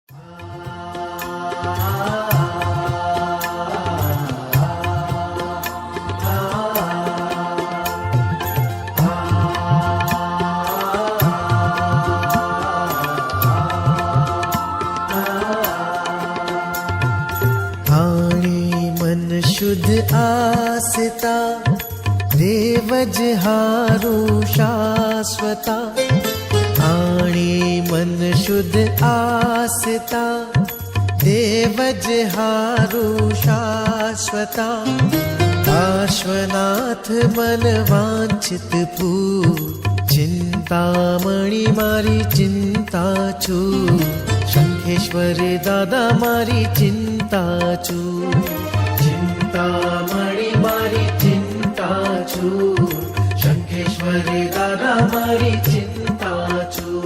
शुद्ध आस्था देवज हारू शाश्वता आणि मन शुद्ध आस्था देवज हारू शाश्वता पार्श्वनाथ मन वांछित फूल चिंतामणी मारी चिंता छू शंखेश्वर दादा मारी चिंता छू चिंतामणी मारी चिंता छू शंखेश्वर दादा मारी चिंता छू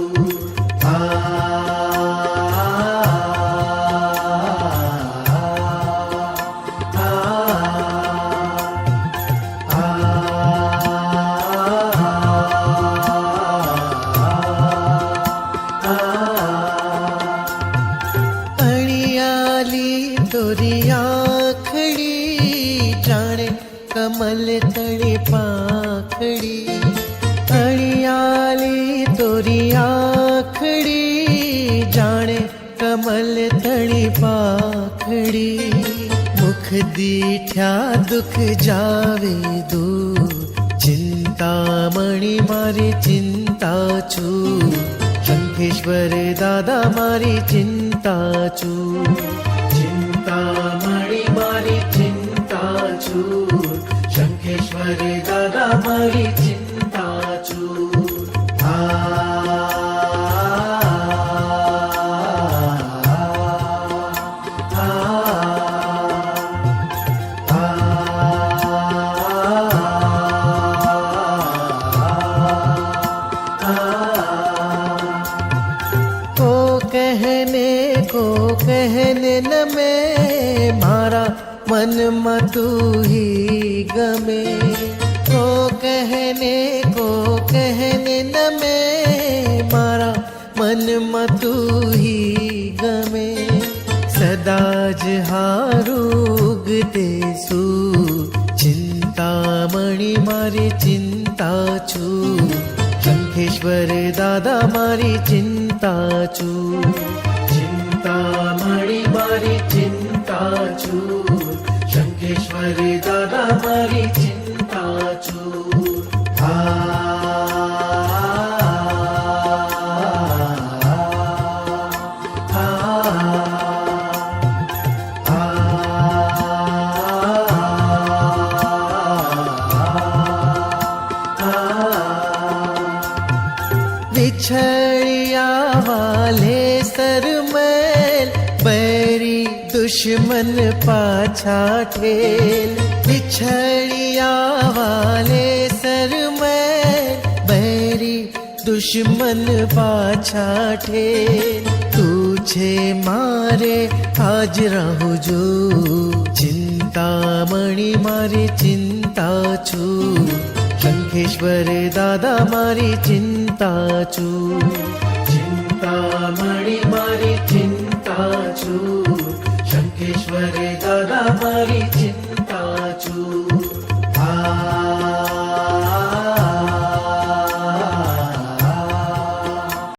कमल तळे पाखडी अळियाली तोरी आखडी जाणे कमल तळी पाखडी मुख दीठ्या दुख जावे दूर चिंतामणी मारी चिंता छू शंखेश्वर दादा मारी चिंता छू चिंतामणी मारी चिंता छू शंखेश्वर दादा मारी चिंता छू कहने न मैं मारा मन मतू ही गमे को कहने न मैं मारा मन मतू ही गमे सदाज हारूगते सू चिंतामणी मारी चिंता छू शंखेश्वर दादा मारी चिंता छू चिंतामणी मारी चिंता छू शंखेश्वर दादा मारी चिंता छू बिछड़िया वाले सर मैल बैरी दुश्मन पाछा ठेल बिछड़िया वाले सर मैल बैरी दुश्मन पाछा ठेल तुझे मारे आज रहू जो चिंतामणी मारी चिंता छू शंखेश्वर दादा मारी चिंता छू चिंतामणी मारी चिंता छू शंखेश्वर दादा मारी